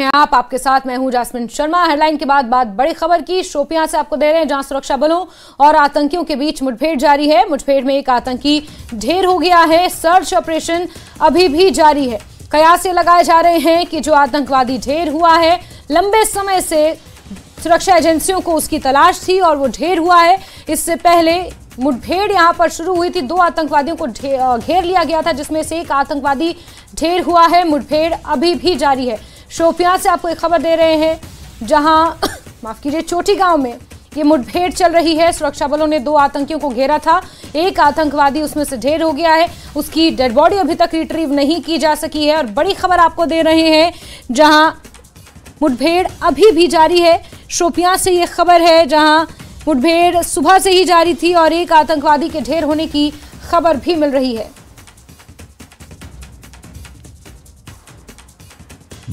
हैं आप, आपके साथ मैं हूं जास्मिन शर्मा। हेडलाइन के बाद बात बड़ी खबर की शोपियां से आपको दे रहे हैं, जहां सुरक्षा बलों और आतंकियों के बीच मुठभेड़ जारी है। मुठभेड़ में एक आतंकी ढेर हो गया है। सर्च ऑपरेशन अभी भी जारी है। कयास ये लगाए जा रहे हैं कि जो आतंकवादी ढेर हुआ है, लंबे समय से सुरक्षा एजेंसियों को उसकी तलाश थी और वो ढेर हुआ है। इससे पहले मुठभेड़ यहां पर शुरू हुई थी, 2 आतंकवादियों को घेर लिया गया था, जिसमें से एक आतंकवादी ढेर हुआ है। मुठभेड़ अभी भी जारी है। शोपियां से आपको एक खबर दे रहे हैं, जहां माफ कीजिए चोटी गांव में ये मुठभेड़ चल रही है। सुरक्षा बलों ने 2 आतंकियों को घेरा था, एक आतंकवादी उसमें से ढेर हो गया है। उसकी डेड बॉडी अभी तक रिट्रीव नहीं की जा सकी है। और बड़ी खबर आपको दे रहे हैं, जहां मुठभेड़ अभी भी जारी है। शोपियां से ये खबर है, जहां मुठभेड़ सुबह से ही जारी थी और एक आतंकवादी के ढेर होने की खबर भी मिल रही है।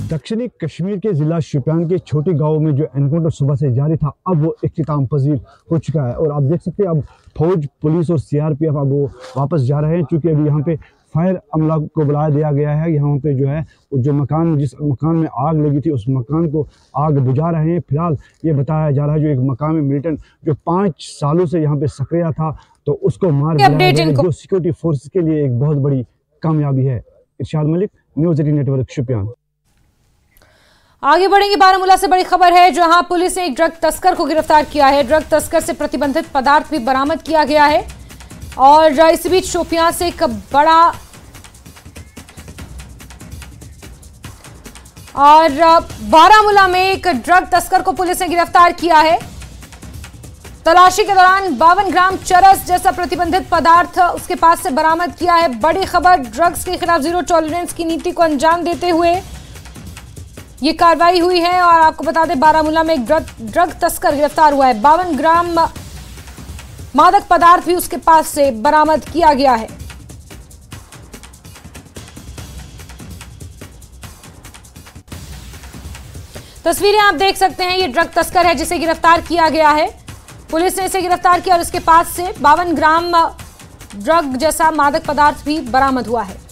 दक्षिणी कश्मीर के जिला शोपियान के छोटे गांव में जो एनकाउंटर सुबह से जारी था, अब वो इख्तिताम पजीर हो चुका है। और आप देख सकते हैं अब फौज, पुलिस और सीआरपीएफ अब वो वापस जा रहे हैं, क्योंकि अभी यहाँ पे फायर अमला को बुला दिया गया है। यहाँ पे जो है जो मकान, जिस मकान में आग लगी थी, उस मकान को आग बुझा रहे हैं। फिलहाल ये बताया जा रहा है जो एक मकामी मिलिटेंट जो 5 सालों से यहाँ पे सक्रिय था, तो उसको मार दिया गया, जो सिक्योरिटी फोर्स के लिए एक बहुत बड़ी कामयाबी है। इरशाद मलिक, न्यूज़ 18 नेटवर्क, शोपियान। आगे बढ़ेंगे। बारामूला से बड़ी खबर है, जहां पुलिस ने एक ड्रग तस्कर को गिरफ्तार किया है। ड्रग तस्कर से प्रतिबंधित पदार्थ भी बरामद किया गया है। और इस बीच शोपियां से एक बड़ा और बारामूला में एक ड्रग तस्कर को पुलिस ने गिरफ्तार किया है। तलाशी के दौरान 52 ग्राम चरस जैसा प्रतिबंधित पदार्थ उसके पास से बरामद किया है। बड़ी खबर, ड्रग्स के खिलाफ जीरो टॉलरेंस की नीति को अंजाम देते हुए ये कार्रवाई हुई है। और आपको बता दें, बारामूला में एक ड्रग तस्कर गिरफ्तार हुआ है। 52 ग्राम मादक पदार्थ भी उसके पास से बरामद किया गया है। तस्वीरें आप देख सकते हैं, ये ड्रग तस्कर है जिसे गिरफ्तार किया गया है। पुलिस ने इसे गिरफ्तार किया और इसके पास से 52 ग्राम ड्रग जैसा मादक पदार्थ भी बरामद हुआ है।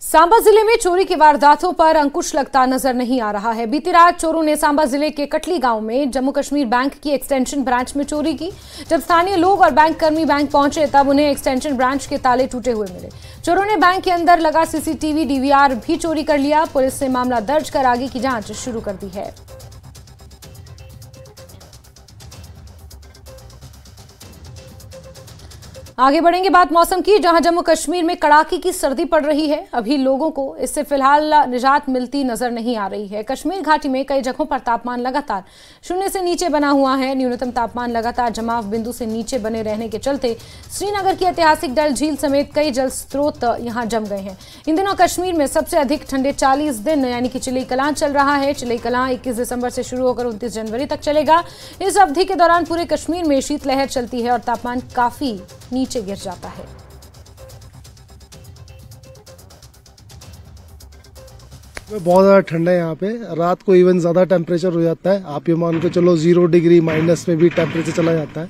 सांबा जिले में चोरी की वारदातों पर अंकुश लगता नजर नहीं आ रहा है। बीती रात चोरों ने सांबा जिले के कटली गांव में जम्मू कश्मीर बैंक की एक्सटेंशन ब्रांच में चोरी की। जब स्थानीय लोग और बैंक कर्मी बैंक पहुंचे, तब उन्हें एक्सटेंशन ब्रांच के ताले टूटे हुए मिले। चोरों ने बैंक के अंदर लगा सीसीटीवी डीवीआर भी चोरी कर लिया। पुलिस ने मामला दर्ज कर आगे की जांच शुरू कर दी है। आगे बढ़ेंगे, बात मौसम की, जहां जम्मू कश्मीर में कड़ाके की सर्दी पड़ रही है। अभी लोगों को इससे फिलहाल निजात मिलती नजर नहीं आ रही है। कश्मीर घाटी में कई जगहों पर तापमान लगातार 0 से नीचे बना हुआ है। न्यूनतम तापमान लगातार जमाव बिंदु से नीचे बने रहने के चलते श्रीनगर की ऐतिहासिक डल झील समेत कई जल स्रोत यहां जम गए हैं। इन दिनों कश्मीर में सबसे अधिक ठंडे 40 दिन यानी कि चिलई कलां चल रहा है। चिलई कलां 21 दिसंबर से शुरू होकर 29 जनवरी तक चलेगा। इस अवधि के दौरान पूरे कश्मीर में शीतलहर चलती है और तापमान काफी नीचे गिर जाता है। बहुत ज़्यादा ठंडा है यहाँ पे। रात को इवन ज़्यादा टेम्परेचर हो जाता है। आप ये मान के चलो 0 डिग्री माइनस में भी टेम्परेचर चला जाता है।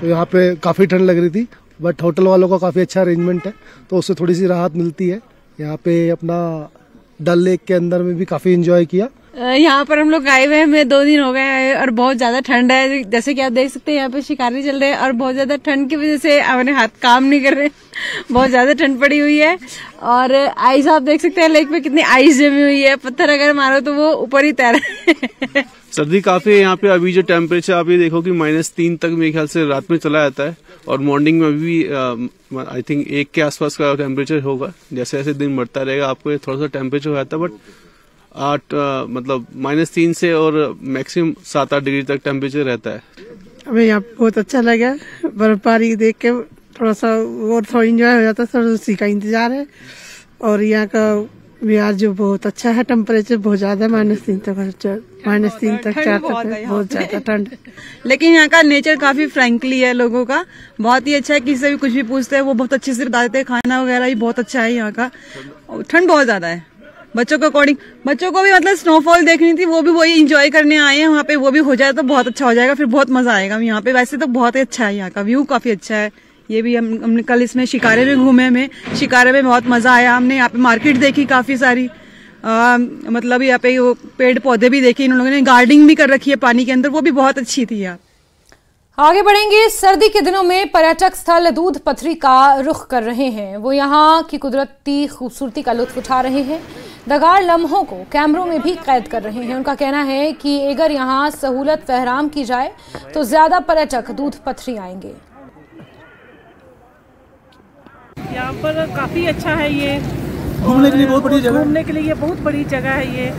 तो यहाँ पे काफ़ी ठंड लग रही थी, बट होटल वालों का काफ़ी अच्छा अरेंजमेंट है, तो उससे थोड़ी सी राहत मिलती है। यहाँ पे अपना डल लेक के अंदर में भी काफ़ी इंजॉय किया। यहाँ पर हम लोग आए हुए हैं, 2 दिन हो गए हैं और बहुत ज्यादा ठंड है। जैसे कि आप देख सकते हैं, यहाँ पे शिकारी चल रहे हैं और बहुत ज्यादा ठंड की वजह से अपने हाथ काम नहीं कर रहे। बहुत ज्यादा ठंड पड़ी हुई है। और आइस आप देख सकते हैं लेक पे कितनी आइस जमी हुई है। पत्थर अगर मारो तो वो ऊपर ही तैर रहे। सर्दी काफी है यहाँ पे। अभी जो टेम्परेचर आप ये देखो कि -3 तक मेरे ख्याल से रात में चला जाता है और मॉर्निंग में भी आई थिंक 1 के आसपास का टेम्परेचर होगा। जैसे जैसे दिन बढ़ता रहेगा आपको थोड़ा सा टेम्परेचर हो जाता है, बट 8 मतलब -3 से और मैक्सिमम 7-8 डिग्री तक टेम्परेचर रहता है। हमें यहाँ बहुत अच्छा लगा, बर्फबारी देख के थोड़ा सा और थोड़ा इंजॉय हो जाता है। थोड़ा उसी का इंतजार है। और यहाँ का बिहार जो बहुत अच्छा है, टेम्परेचर बहुत ज्यादा -3 तक 4 तक बहुत ज्यादा ठंड। लेकिन यहाँ का नेचर काफी फ्रैंकली है, लोगों का बहुत ही अच्छा है। किसी से भी कुछ भी पूछते हैं वो बहुत अच्छे से बता देते हैं। खाना वगैरह भी बहुत अच्छा है यहाँ का। ठंड बहुत ज्यादा है, बच्चों के अकॉर्डिंग, बच्चों को भी मतलब स्नोफॉल देखनी थी, वो भी वही एंजॉय करने आए हैं वहाँ पे। वो भी हो जाए तो बहुत अच्छा हो जाएगा, फिर बहुत मजा आएगा यहाँ पे। वैसे तो बहुत ही अच्छा है, यहाँ का व्यू काफी अच्छा है। ये भी हमने कल इसमें शिकारे में घूमे, हमें शिकारे में बहुत मजा आया। हमने यहाँ पे मार्केट देखी काफी सारी, मतलब यहाँ पे वो पेड़ पौधे भी देखे, इन लोगों ने गार्डनिंग भी कर रखी है पानी के अंदर, वो भी बहुत अच्छी थी यार। आगे बढ़ेंगे। सर्दी के दिनों में पर्यटक स्थल दूध पथरी का रुख कर रहे हैं। वो यहाँ की कुदरती खूबसूरती का लुत्फ उठा रहे हैं, दगार लम्हों को कैमरों में भी कैद कर रहे हैं। उनका कहना है कि अगर यहाँ सहूलत फहराम की जाए तो ज्यादा पर्यटक दूध पथरी आएंगे। यहाँ पर काफी अच्छा है, ये घूमने के लिए बहुत बड़ी जगह, घूमने के लिए ये बहुत बड़ी जगह है ये।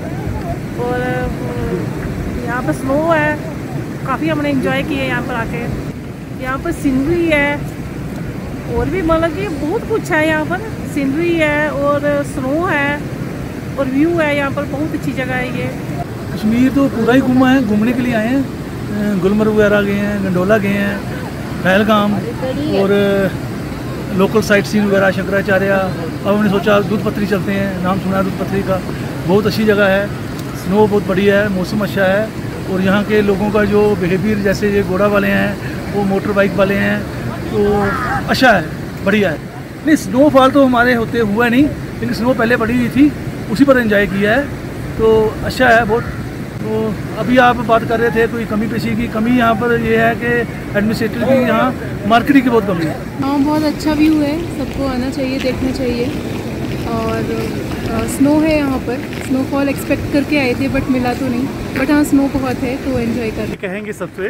और यहाँ पर स्नो है, काफ़ी हमने एंजॉय किए यहाँ पर आके। यहाँ पर सीनरी है और भी मतलब कि बहुत कुछ है यहाँ पर, सीनरी है और स्नो है और व्यू है। यहाँ पर बहुत अच्छी जगह है ये। कश्मीर तो पूरा ही घूमा है, घूमने के लिए आए हैं। गुलमर्ग वगैरह गए हैं, गंडोला गए हैं, पहलगाम और लोकल साइट सीन वगैरह, शंकराचार्य। अब हमने सोचा दूध पथरी चलते हैं, नाम सुना है दूध पथरी का, बहुत अच्छी जगह है। स्नो बहुत बढ़िया है, मौसम अच्छा है और यहाँ के लोगों का जो बिहेवियर, जैसे ये घोड़ा वाले हैं, वो मोटर बाइक वाले हैं, तो अच्छा है, बढ़िया है। नहीं, स्नोफॉल तो हमारे होते हुआ नहीं, लेकिन स्नो पहले पड़ी हुई थी, उसी पर एंजॉय किया है, तो अच्छा है बहुत। तो अभी आप बात कर रहे थे कोई कमी पेशी की, कमी यहाँ पर ये है कि एडमिनिस्ट्रेटर की, यहाँ मार्केटिंग की बहुत कमी है। हाँ, बहुत अच्छा व्यू है, सबको आना चाहिए, देखना चाहिए। और स्नो है यहाँ पर, स्नोफॉल एक्सपेक्ट करके आए थे बट मिला तो नहीं, बट हाँ स्नो बहुत है तो एंजॉय कर। कहेंगे सबसे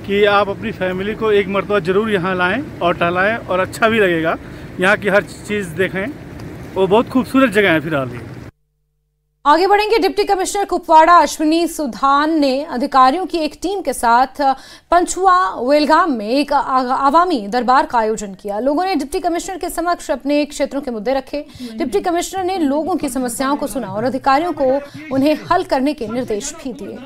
कि आप अपनी फैमिली को एक मरतबा ज़रूर यहाँ लाएं और टहलाएं, और अच्छा भी लगेगा। यहाँ की हर चीज़ देखें, वो बहुत खूबसूरत जगह है फिलहाल ये। आगे बढ़ेंगे। डिप्टी कमिश्नर कुपवाड़ा अश्विनी सुधान ने अधिकारियों की एक टीम के साथ पंचुआ वेलगाम में एक आवामी दरबार का आयोजन किया। लोगों ने डिप्टी कमिश्नर के समक्ष अपने क्षेत्रों के मुद्दे रखे। डिप्टी कमिश्नर ने लोगों की समस्याओं को सुना और अधिकारियों को उन्हें हल करने के निर्देश भी दिए।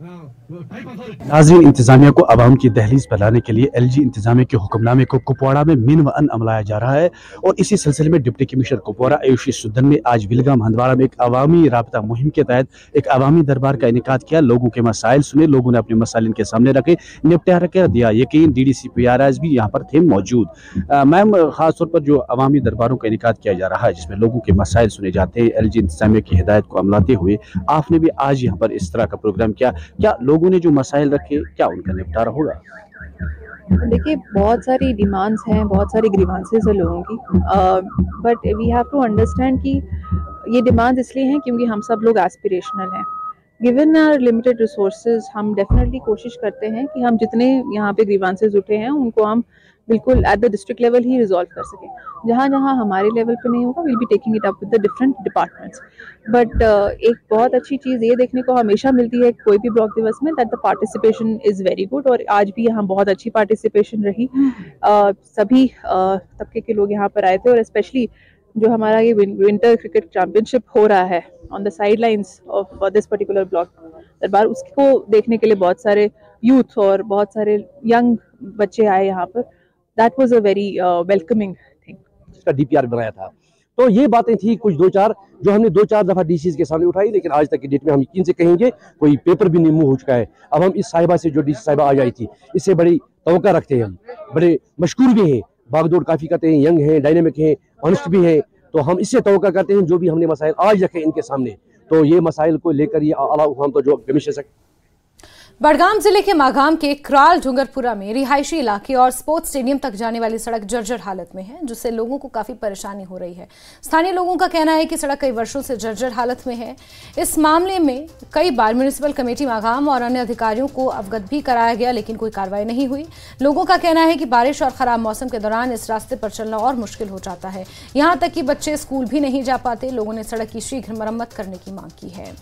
नाज़रीन, इंतजामिया को आवाम की दहलीज पर लाने के लिए LG इंतजामिया के हुक्मनामे को कुपवाड़ा में मिन व अन अमलाया जा रहा है और इसी सिलसिले में डिप्टी कमिश्नर कुपवाड़ा आयुषी सुदन ने आज विलगाम हंदवाड़ा में एक अवामी राबता मुहिम के तहत एक अवामी दरबार का इनेकाद किया। लोगों के मसाइल सुने, लोगों ने अपने मसाइल इनके सामने रखे, निपटारा कर दिया। यकीन DDC PRIs भी यहाँ पर थे मौजूद। मैम, खासतौर पर जो अवामी दरबारों का इनेकाद किया जा रहा है जिसमें लोगों के मसाइल सुने जाते हैं, LG इंतजामिया की हिदायत को अमलाते हुए आपने भी आज यहाँ पर इस तरह का प्रोग्राम किया। क्या लोगों ने जो मसाइल रखे, क्या उनका निपटारा होगा? देखिए, बहुत सारी डिमांड्स हैं, बहुत सारी ग्रीवांसेस है लोगों की, but we have to understand कि ये डिमांड्स इसलिए हैं क्योंकि हम सब लोग एस्पिरेशनल हैं। गिवन आवर लिमिटेड रिसोर्सेज, हम डेफिनेटली कोशिश करते हैं कि हम जितने यहाँ पे ग्रीवांसेस उठे हैं उनको हम बिल्कुल at the district level he resolve कर सकें। जहाँ जहाँ हमारे लेवल पे नहीं होगा, will be taking it up with the different departments. But एक बहुत अच्छी चीज़ ये देखने को हमेशा मिलती है कोई भी ब्लॉक दिवस में, that the participation is very good. और आज भी यहाँ बहुत अच्छी पार्टिसिपेशन रही। सभी तबके के लोग यहाँ पर आए थे और स्पेशली जो हमारा ये विंटर क्रिकेट चैंपियनशिप हो रहा है on the side lines of this particular block दरबार, उसको देखने के लिए बहुत सारे यूथ और बहुत सारे यंग बच्चे आए यहाँ पर। That was a very welcoming thing. इसका DPR बनाया था, तो ये बातें थी कुछ दो चार जो हमने 2-4 दफा DCs के सामने उठाई, लेकिन आज तक की डेट में हम यकीन से कहेंगे कोई पेपर भी नहीं मूव हो चुका है। अब हम इस साहिबा से, जो DC साहिबा आज आई थी, इससे बड़ी तवक्का रखते हैं, हम बड़े मशकूर भी हैं, भागदौड़ काफ़ी करते हैं, यंग हैं, डायनेमिक हैं, ऑनेस्ट भी हैं, तो हम इससे तवक्का करते हैं जो भी हमने मसाइल आज रखे इनके सामने, तो ये मसाइल को लेकर ये आला हुकाम तो जो कमिश्नर बड़गाम जिले के मागाम के क्राल डूंगरपुरा में रिहायशी इलाके और स्पोर्ट्स स्टेडियम तक जाने वाली सड़क जर्जर हालत में है, जिससे लोगों को काफी परेशानी हो रही है। स्थानीय लोगों का कहना है कि सड़क कई वर्षों से जर्जर हालत में है। इस मामले में कई बार म्युनिसिपल कमेटी मागाम और अन्य अधिकारियों को अवगत भी कराया गया, लेकिन कोई कार्रवाई नहीं हुई। लोगों का कहना है कि बारिश और खराब मौसम के दौरान इस रास्ते पर चलना और मुश्किल हो जाता है, यहाँ तक कि बच्चे स्कूल भी नहीं जा पाते। लोगों ने सड़क की शीघ्र मरम्मत करने की मांग की है।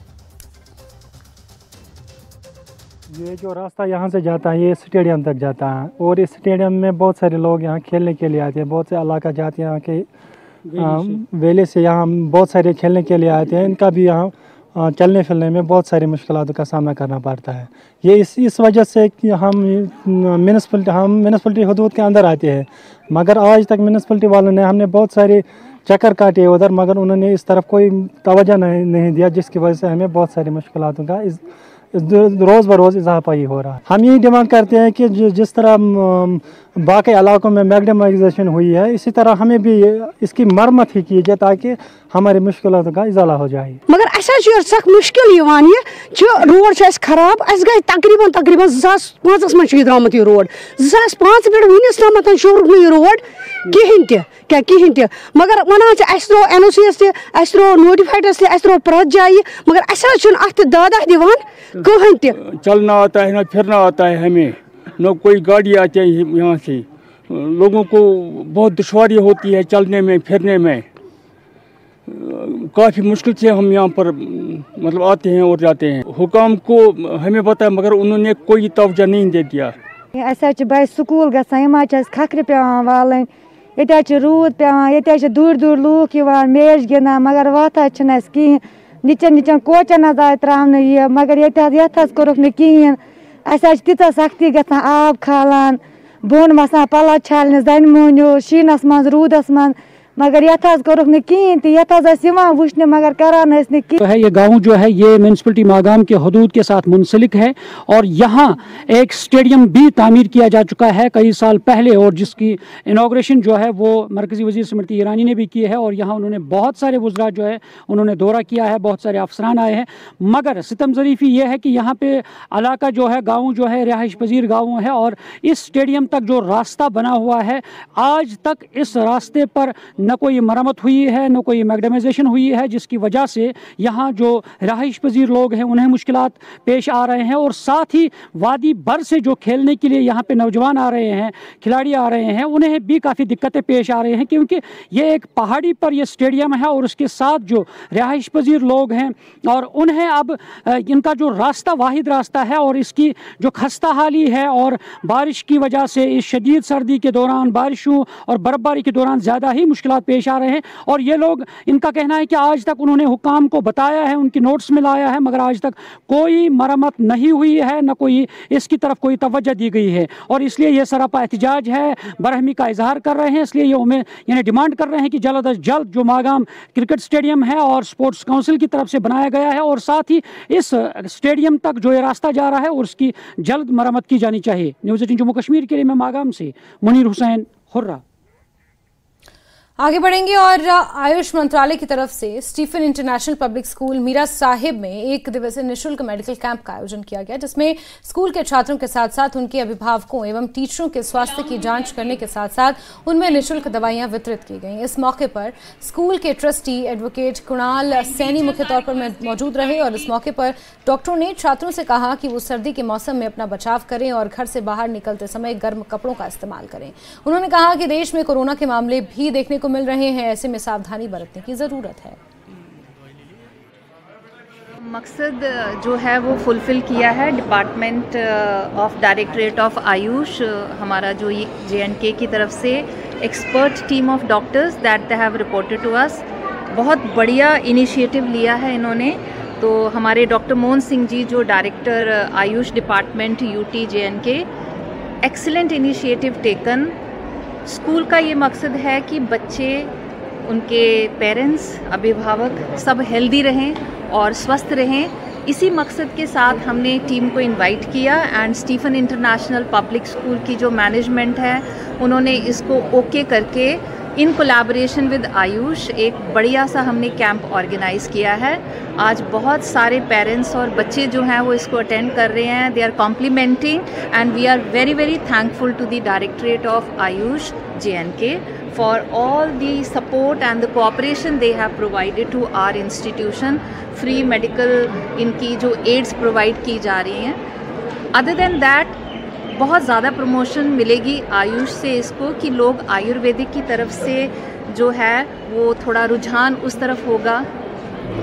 ये जो रास्ता यहाँ से जाता है ये स्टेडियम तक जाता है, और इस स्टेडियम में बहुत सारे लोग यहाँ खेलने के लिए आते हैं। बहुत से इलाका जाते हैं यहाँ के वेले से, यहाँ बहुत सारे खेलने के लिए आते हैं। इनका भी यहाँ चलने फिरने में बहुत सारी मुश्किलातों का सामना करना पड़ता है। ये इस वजह से कि हम म्यूनिसिपलिटी हदूद के अंदर आते हैं, मगर आज तक म्यूनिसिपलिटी वालों ने हमने बहुत सारे चक्कर काटे उधर, मगर उन्होंने इस तरफ कोई तवज्जो नहीं दिया, जिसकी वजह से हमें बहुत सारी मुश्किलातों का रोज़ बरोज़ इजाफा ही हो रहा है। हम यही डिमांड करते हैं कि जिस तरह बाकी इलाकों में मैग्नेटाइजेशन हुई है, इसी तरह हमें भी इसकी मरम्मत ही की जाए ताकि हमारी मुश्किलातों का इजाला हो जाए। मगर सख मुश्किल रोड खराब, गई तकरीबन 2005 मे द्रामत यह रोड, 2005 पे वनस तम शोरुक यह रोड कहें तह, मगर वन त्रो NOCs त्रो नोटिफाइडस त्रो प्रत जाए, मगर अत दादा दिवान कहें तह। चलना आता है ना फिरना आता है, हमें न कोई गाड़ी आती है यहाँ से, लोगों को बहुत दुश्वारी होती है चलने में फिरने में, काफ़ी मुश्किल से हम यहाँ पर मतलब आते हैं और जाते हैं। हुकाम को हमें पता है मगर उन्होंने कोई तवज्जो नहीं दे दिया। बस स्कूल गसान खखर पेवान वालन, ये रूद पेवान, ये दूर दूर लूक मैच गिंदान, मगर वाता कहें नीचन नीचन कोचन आए त्रावन यह, मगर ये कोरुक न कहें। तीत सख्ती गसान, आब खालान, बोन वसान पल छालने जन मोहनियो शीनस मज रूदस मज, मगर ये कोरुक न कहें ये वुचने मगर करान तो है। ये गाँव जो है ये म्यूनसिपलिटी मागाम के हदूद के साथ मुंसलिक है और यहाँ एक स्टेडियम भी तामीर किया जा चुका है कई साल पहले, और जिसकी इनाग्रेशन जो है वो मरकज़ी वज़ीर स्मृति ईरानी ने भी की है, और यहाँ उन्होंने बहुत सारे वुज़रा जो है उन्होंने दौरा किया है, बहुत सारे अफसरान आए हैं। मगर सितम ज़रीफ़ी ये है कि यहाँ पे इलाका जो है गाँव जो है रिहाइश पजीर गाँव है, और इस स्टेडियम तक जो रास्ता बना हुआ है आज तक इस रास्ते पर न कोई मरम्मत हुई है न कोई मैग्नेटाइजेशन हुई है, जिसकी वजह से यहाँ जो रहाइश पजीर लोग हैं उन्हें मुश्किलात पेश आ रहे हैं, और साथ ही वादी भर से जो खेलने के लिए यहाँ पे नौजवान आ रहे हैं, खिलाड़ी आ रहे हैं, उन्हें भी काफ़ी दिक्कतें पेश आ रही हैं, क्योंकि ये एक पहाड़ी पर यह स्टेडियम है और उसके साथ जो रहाइश पजीर लोग हैं और उन्हें अब इनका जो रास्ता वाहिद रास्ता है, और इसकी जो खस्ता हाली है और बारिश की वजह से इस शदीद सर्दी के दौरान बारिशों और बर्फबारी के दौरान ज़्यादा ही मुश्किलात पेश आ रहे हैं। और ये लोग, इनका कहना है कि आज तक उन्होंने हुकाम को बताया है, उनकी नोट्स में लाया है, मगर आज तक कोई मरम्मत नहीं हुई है, न कोई इसकी तरफ कोई तवज्जो दी गई है, और इसलिए ये सरापा एहतजाज है, बरहमी का इजहार कर रहे हैं। इसलिए ये यानी डिमांड कर रहे हैं कि जल्द अज जल्द जो मागाम क्रिकेट स्टेडियम है और स्पोर्ट्स काउंसिल की तरफ से बनाया गया है, और साथ ही इस स्टेडियम तक जो ये रास्ता जा रहा है और उसकी जल्द मरम्मत की जानी चाहिए। न्यूज़ 18 जम्मू कश्मीर के लिए मैं मागाम से मुनीर हुसैन हुर्रा। आगे बढ़ेंगे और आयुष मंत्रालय की तरफ से Stephen international public school Meera Sahib में एक दिवसीय निःशुल्क मेडिकल कैंप का आयोजन किया गया, जिसमें स्कूल के छात्रों के साथ साथ उनके अभिभावकों एवं टीचरों के स्वास्थ्य की जांच करने के साथ साथ उनमें निःशुल्क दवाइयां वितरित की गईं। इस मौके पर स्कूल के ट्रस्टी एडवोकेट कुणाल सैनी मुख्य तौर पर मौजूद रहे, और इस मौके पर डॉक्टरों ने छात्रों से कहा कि वो सर्दी के मौसम में अपना बचाव करें और घर से बाहर निकलते समय गर्म कपड़ों का इस्तेमाल करें। उन्होंने कहा कि देश में कोरोना के मामले भी देखने को मिल रहे हैं, ऐसे में सावधानी बरतने की जरूरत है। मकसद जो है वो फुलफिल किया है department of directorate of AYUSH, हमारा जो JNK की तरफ से expert team of doctors that they have reported to us. बहुत बढ़िया इनिशिएटिव लिया है इन्होंने। तो हमारे डॉक्टर मोहन सिंह जी जो director Ayush department UT JNK, excellent initiative taken. School का ये मकसद है कि बच्चे, उनके पेरेंट्स, अभिभावक सब हेल्दी रहें और स्वस्थ रहें। इसी मकसद के साथ हमने टीम को इनवाइट किया, and Stephen international public school की जो मैनेजमेंट है उन्होंने इसको ओके करके इन कोलैबोरेशन विद आयुष एक बढ़िया सा हमने कैंप ऑर्गेनाइज़ किया है। आज बहुत सारे पेरेंट्स और बच्चे जो हैं वो इसको अटेंड कर रहे हैं, they are complimenting, and we are very very thankful to the directorate of AYUSH JNK for all the support and the cooperation they have provided to our institution. Free medical इनकी जो aids provide की जा रही हैं। Other than that, बहुत ज़्यादा promotion मिलेगी आयुष से इसको, कि लोग आयुर्वेदिक की तरफ से जो है वो थोड़ा रुझान उस तरफ होगा।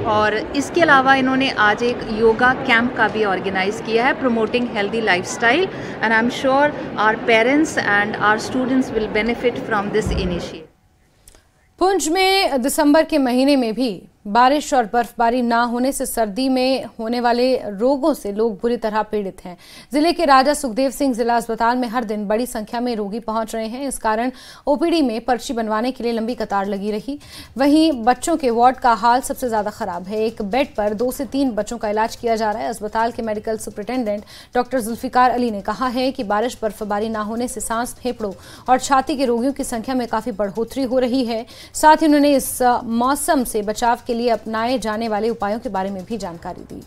और इसके अलावा इन्होंने आज एक योगा कैंप का भी ऑर्गेनाइज किया है, promoting healthy lifestyle, and I am sure our parents and our students will benefit from this initiative. Poonch में दिसंबर के महीने में भी बारिश और बर्फबारी ना होने से सर्दी में होने वाले रोगों से लोग बुरी तरह पीड़ित हैं। जिले के राजा सुखदेव सिंह जिला अस्पताल में हर दिन बड़ी संख्या में रोगी पहुंच रहे हैं। इस कारण ओपीडी में पर्ची बनवाने के लिए लंबी कतार लगी रही। वहीं बच्चों के वार्ड का हाल सबसे ज्यादा खराब है। एक बेड पर 2 से 3 बच्चों का इलाज किया जा रहा है। अस्पताल के medical superintendent doctor Zulfikar Ali ने कहा है कि बारिश बर्फबारी ना होने से सांस, फेफड़ों और छाती के रोगियों की संख्या में काफी बढ़ोतरी हो रही है। साथ ही उन्होंने इस मौसम से बचाव के लिए अपनाए जाने वाले उपायों के बारे में भी जानकारी दी।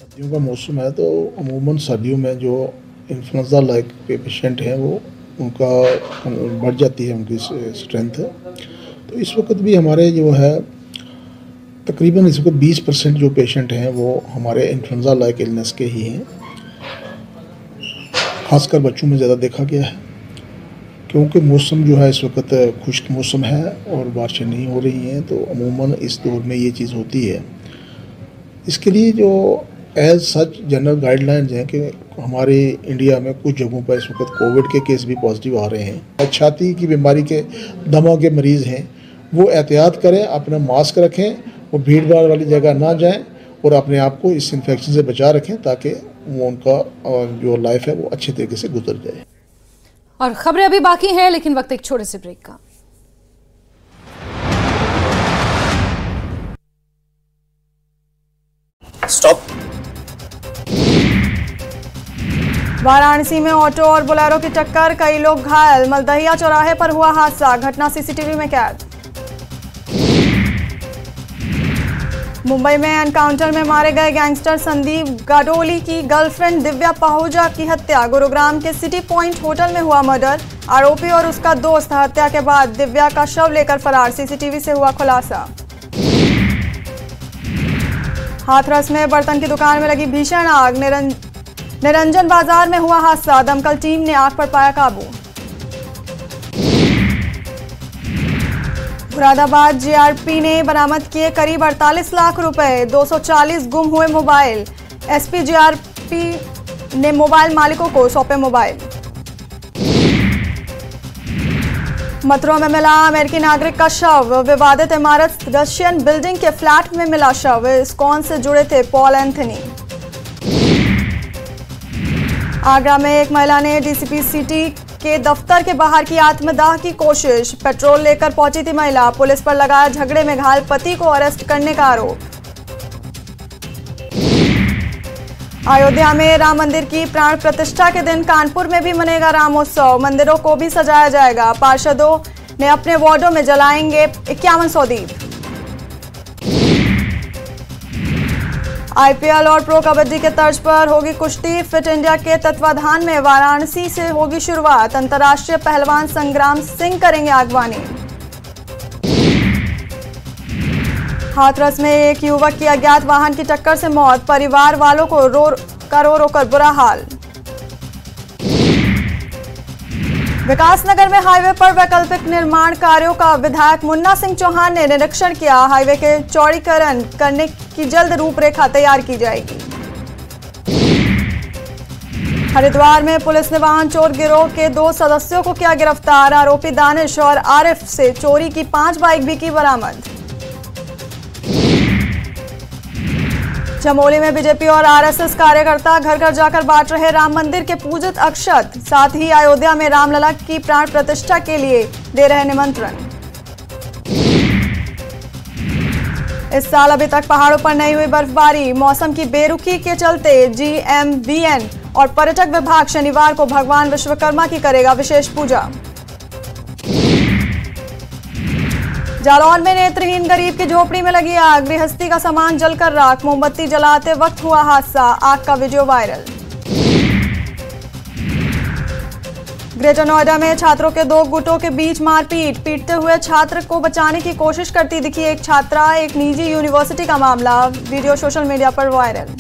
सर्दियों का मौसम है तो अमूमन सर्दियों में जो इन्फ्लुएंजा लाइक पेशेंट हैं वो उनका बढ़ जाती है उनकी स्ट्रेंथ। तो इस वक्त भी हमारे जो है तकरीबन इस वक्त 20% जो पेशेंट हैं वो हमारे इन्फ्लुएंजा लाइक इलनेस के ही हैं। खासकर बच्चों में ज़्यादा देखा गया है क्योंकि मौसम जो है इस वक्त खुश्क मौसम है और बारिशें नहीं हो रही हैं। तो अमूमन इस दौर में ये चीज़ होती है। इसके लिए जो एज सच जनरल गाइडलाइंस हैं कि हमारे इंडिया में कुछ जगहों पर इस वक्त कोविड के केस भी पॉजिटिव आ रहे हैं। छाती की बीमारी के दमा के मरीज़ हैं वो एहतियात करें, अपना मास्क रखें, वो भीड़ भाड़ वाली जगह ना जाएं और अपने आप को इस इन्फेक्शन से बचा रखें ताकि वो उनका जो लाइफ है वो अच्छे तरीके से गुजर जाए। और खबरें अभी बाकी हैं लेकिन वक्त एक छोटे से ब्रेक का। स्टॉप। वाराणसी में ऑटो और बोलेरो की टक्कर, कई लोग घायल। मलदहिया चौराहे पर हुआ हादसा, घटना सीसीटीवी में कैद। मुंबई में एनकाउंटर में मारे गए गैंगस्टर संदीप गाडोली की गर्लफ्रेंड दिव्या पाहुजा की हत्या। गुरुग्राम के सिटी पॉइंट होटल में हुआ मर्डर। आरोपी और उसका दोस्त हत्या के बाद दिव्या का शव लेकर फरार, सीसीटीवी से हुआ खुलासा। हाथरस में बर्तन की दुकान में लगी भीषण आग, निरंजन बाजार में हुआ हादसा। दमकल टीम ने आग पर पाया काबू। मुरादाबाद जीआरपी ने बरामद किए करीब 48 लाख रुपए, 240 गुम हुए मोबाइल। एसपी जीआरपी ने मोबाइल मालिकों को सौंपे मोबाइल। मथुरा में मिला अमेरिकी नागरिक का शव, विवादित इमारत रशियन बिल्डिंग के फ्लैट में मिला शव। इस्कॉन से जुड़े थे पॉल एंथनी। आगरा में एक महिला ने डीसीपी सिटी के दफ्तर के बाहर की आत्मदाह की कोशिश, पेट्रोल लेकर पहुंची थी महिला। पुलिस पर लगाया झगड़े में घायल पति को अरेस्ट करने का आरोप। अयोध्या में राम मंदिर की प्राण प्रतिष्ठा के दिन कानपुर में भी मनेगा रामोत्सव, मंदिरों को भी सजाया जाएगा। पार्षदों ने अपने वार्डों में जलाएंगे 5100 दीप। आईपीएल और प्रो कबड्डी के तर्ज पर होगी कुश्ती, फिट इंडिया के तत्वाधान में वाराणसी से होगी शुरुआत। अंतर्राष्ट्रीय पहलवान संग्राम सिंह करेंगे आगवानी। हाथरस में एक युवक की अज्ञात वाहन की टक्कर से मौत, परिवार वालों को रो कर बुरा हाल। विकासनगर में हाईवे पर वैकल्पिक निर्माण कार्यों का विधायक मुन्ना सिंह चौहान ने निरीक्षण किया। हाईवे के चौड़ीकरण करने की जल्द रूपरेखा तैयार की जाएगी। हरिद्वार में पुलिस ने वाहन चोर गिरोह के 2 सदस्यों को किया गिरफ्तार। आरोपी दानिश और आरिफ से चोरी की 5 बाइक भी की बरामद। चमोली में बीजेपी और आरएसएस कार्यकर्ता घर घर जाकर बांट रहे राम मंदिर के पूजित अक्षत, साथ ही अयोध्या में रामलला की प्राण प्रतिष्ठा के लिए दे रहे निमंत्रण। इस साल अभी तक पहाड़ों पर नहीं हुई बर्फबारी, मौसम की बेरुखी के चलते जीएमवीएन और पर्यटक विभाग शनिवार को भगवान विश्वकर्मा की करेगा विशेष पूजा। जालौन में नेत्रहीन गरीब की झोपड़ी में लगी आग, गृहस्थी का सामान जलकर राख, मोमबत्ती जलाते वक्त हुआ हादसा, आग का वीडियो वायरल। ग्रेटर नोएडा में छात्रों के 2 गुटों के बीच मारपीट, पीटते हुए छात्र को बचाने की कोशिश करती दिखी एक छात्रा, एक निजी यूनिवर्सिटी का मामला, वीडियो सोशल मीडिया पर वायरल।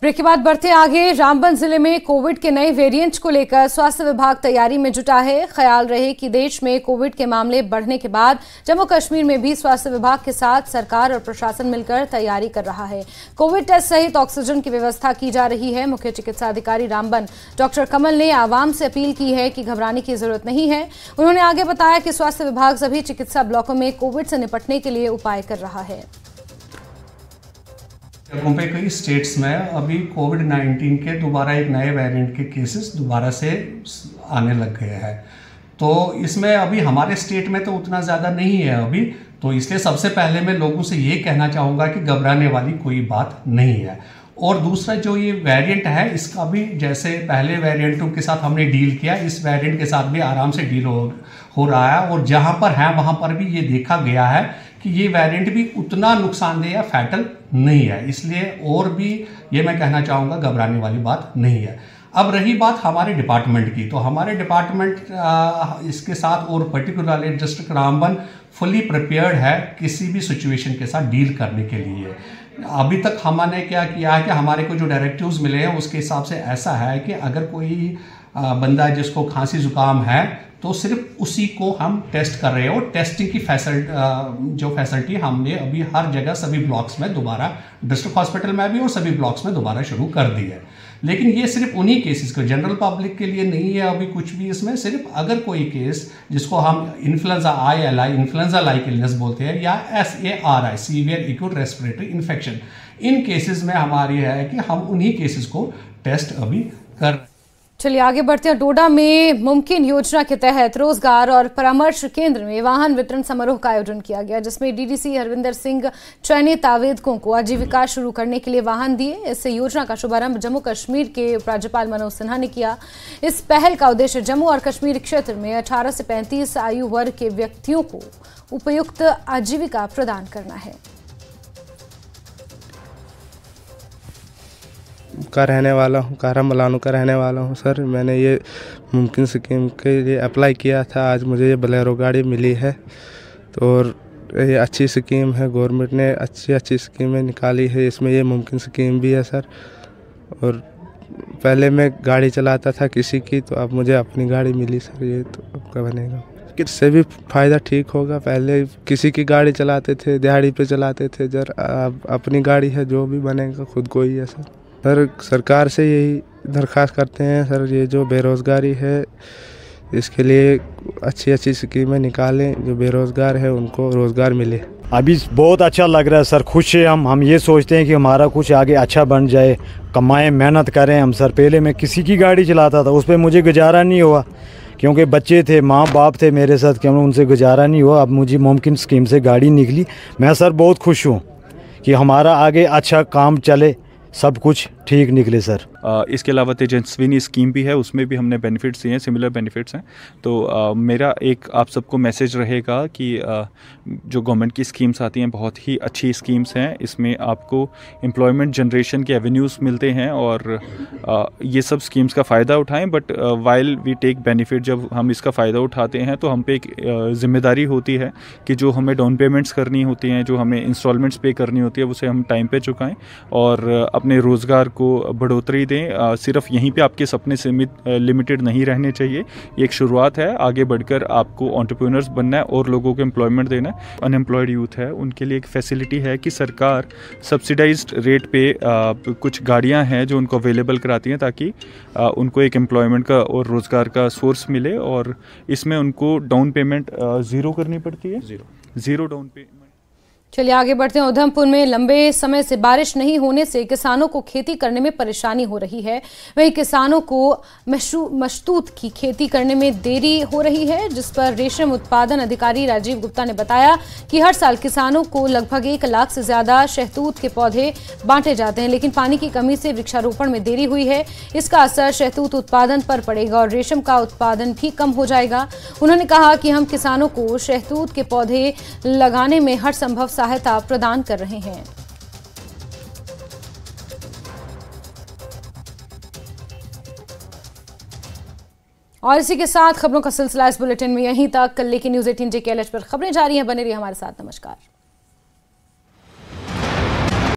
ब्रेक के बाद बढ़ते आगे। रामबन जिले में कोविड के नए वेरिएंट को लेकर स्वास्थ्य विभाग तैयारी में जुटा है। ख्याल रहे कि देश में कोविड के मामले बढ़ने के बाद जम्मू कश्मीर में भी स्वास्थ्य विभाग के साथ सरकार और प्रशासन मिलकर तैयारी कर रहा है। कोविड टेस्ट सहित ऑक्सीजन की व्यवस्था की जा रही है। मुख्य चिकित्सा अधिकारी रामबन डॉक्टर कमल ने आवाम से अपील की है कि घबराने की जरूरत नहीं है। उन्होंने आगे बताया कि स्वास्थ्य विभाग सभी चिकित्सा ब्लॉकों में कोविड से निपटने के लिए उपाय कर रहा है। जगहों पे कई स्टेट्स में अभी कोविड-19 के दोबारा एक नए वेरिएंट के केसेस दोबारा से आने लग गए हैं। तो इसमें अभी हमारे स्टेट में तो उतना ज़्यादा नहीं है अभी, तो इसलिए सबसे पहले मैं लोगों से ये कहना चाहूँगा कि घबराने वाली कोई बात नहीं है। और दूसरा जो ये वेरिएंट है इसका भी जैसे पहले वेरिएंटों के साथ हमने डील किया, इस वेरिएंट के साथ भी आराम से डील हो रहा है। और जहाँ पर है वहाँ पर भी ये देखा गया है कि ये वेरिएंट भी उतना नुकसानदेह या फैटल नहीं है। इसलिए और भी ये मैं कहना चाहूँगा घबराने वाली बात नहीं है। अब रही बात हमारे डिपार्टमेंट की, तो हमारे डिपार्टमेंट इसके साथ और particularly district Ramban fully prepared है किसी भी सिचुएशन के साथ डील करने के लिए। अभी तक हमने क्या किया है कि हमारे को जो डायरेक्टिव्स मिले हैं उसके हिसाब से ऐसा है कि अगर कोई बंदा जिसको खांसी जुकाम है तो सिर्फ उसी को हम टेस्ट कर रहे हैं। और टेस्टिंग की फैसिलिटी हमने अभी हर जगह सभी ब्लॉक्स में दोबारा, डिस्ट्रिक्ट हॉस्पिटल में भी और सभी ब्लॉक्स में दोबारा शुरू कर दी है। लेकिन ये सिर्फ उन्हीं केसेस को, जनरल पब्लिक के लिए नहीं है अभी कुछ भी। इसमें सिर्फ अगर कोई केस जिसको हम influenza ILI, influenza like illness बोलते हैं, या SARI, severe acute respiratory infection, इन केसेस में हमारी है कि हम उन्हीं केसेस को टेस्ट अभी कर रहे हैं। चलिए आगे बढ़ते हैं। डोडा में मुमकिन योजना के तहत रोजगार और परामर्श केंद्र में वाहन वितरण समारोह का आयोजन किया गया, जिसमें DDC हरविंदर सिंह चयनित आवेदकों को आजीविका शुरू करने के लिए वाहन दिए। इस योजना का शुभारंभ जम्मू कश्मीर के उपराज्यपाल मनोज सिन्हा ने किया। इस पहल का उद्देश्य जम्मू और कश्मीर क्षेत्र में 18 से 35 आयु वर्ग के व्यक्तियों को उपयुक्त आजीविका प्रदान करना है। का रहने वाला हूँ, कारामलानू का रहने वाला हूँ सर। मैंने ये मुमकिन स्कीम के लिए अप्लाई किया था, आज मुझे ये बोलेरो गाड़ी मिली है। तो ये अच्छी स्कीम है, गवर्नमेंट ने अच्छी स्कीमें निकाली है, इसमें ये मुमकिन स्कीम भी है सर। और पहले मैं गाड़ी चलाता था किसी की, तो अब मुझे अपनी गाड़ी मिली सर। ये तो आपका बनेगा, इससे भी फ़ायदा ठीक होगा। पहले किसी की गाड़ी चलाते थे, दिहाड़ी पे चलाते थे, अब अपनी गाड़ी है, जो भी बनेगा खुद को ही है सर। सरकार से यही दरख्वास्त करते हैं सर, ये जो बेरोज़गारी है इसके लिए अच्छी स्कीमें निकालें, जो बेरोज़गार है उनको रोज़गार मिले। अभी बहुत अच्छा लग रहा है सर, खुश है हम ये सोचते हैं कि हमारा कुछ आगे अच्छा बन जाए, कमाएं, मेहनत करें हम सर। पहले मैं किसी की गाड़ी चलाता था, उस पर मुझे गुजारा नहीं हुआ क्योंकि बच्चे थे, माँ बाप थे मेरे साथ, क्यों उनसे गुजारा नहीं हुआ। अब मुझे मुमकिन स्कीम से गाड़ी निकली, मैं सर बहुत खुश हूँ कि हमारा आगे अच्छा काम चले, सब कुछ ठीक निकले सर। इसके अलावा तेजस्विनी स्कीम भी है, उसमें भी हमने बेनिफिट्स दिए हैं, सिमिलर बेनिफिट्स हैं। तो मेरा एक आप सबको मैसेज रहेगा कि जो गवर्नमेंट की स्कीम्स आती हैं बहुत ही अच्छी स्कीम्स हैं। इसमें आपको एम्प्लॉयमेंट जनरेशन के एवेन्यूज़ मिलते हैं और ये सब स्कीम्स का फ़ायदा उठाएं। But while we take benefit, जब हम इसका फ़ायदा उठाते हैं तो हम पे एक ज़िम्मेदारी होती है कि जो हमें डाउन पेमेंट्स करनी होती हैं, जो हमें इंस्टॉलमेंट्स पे करनी होती है, उसे हम टाइम पे चुकाएं और अपने रोज़गार को बढ़ोतरी दें। सिर्फ यहीं पे आपके सपने लिमिटेड नहीं रहने चाहिए, ये एक शुरुआत है। आगे बढ़कर आपको एंटरप्रेन्योर्स बनना है और लोगों को एम्प्लॉयमेंट देना है। अनएम्प्लॉयड यूथ है उनके लिए एक फैसिलिटी है कि सरकार सब्सिडाइज्ड रेट पे कुछ गाड़ियां हैं जो उनको अवेलेबल कराती हैं, ताकि उनको एक एम्प्लॉयमेंट का और रोज़गार का सोर्स मिले। और इसमें उनको डाउन पेमेंट ज़ीरो करनी पड़ती है, ज़ीरो डाउन पेमेंट। चलिए आगे बढ़ते हैं। उधमपुर में लंबे समय से बारिश नहीं होने से किसानों को खेती करने में परेशानी हो रही है। वहीं किसानों को मशतूत की खेती करने में देरी हो रही है, जिस पर रेशम उत्पादन अधिकारी राजीव गुप्ता ने बताया कि हर साल किसानों को लगभग 1 लाख से ज्यादा शहतूत के पौधे बांटे जाते हैं, लेकिन पानी की कमी से वृक्षारोपण में देरी हुई है। इसका असर शहतूत उत्पादन पर पड़ेगा और रेशम का उत्पादन भी कम हो जाएगा। उन्होंने कहा कि हम किसानों को शहतूत के पौधे लगाने में हर संभव सहायता प्रदान कर रहे हैं। और इसी के साथ खबरों का सिलसिला इस बुलेटिन में यहीं तक। कल लेकिन न्यूज़ 18 JKLH पर खबरें जारी हैं, बने रहिए हमारे साथ। नमस्कार।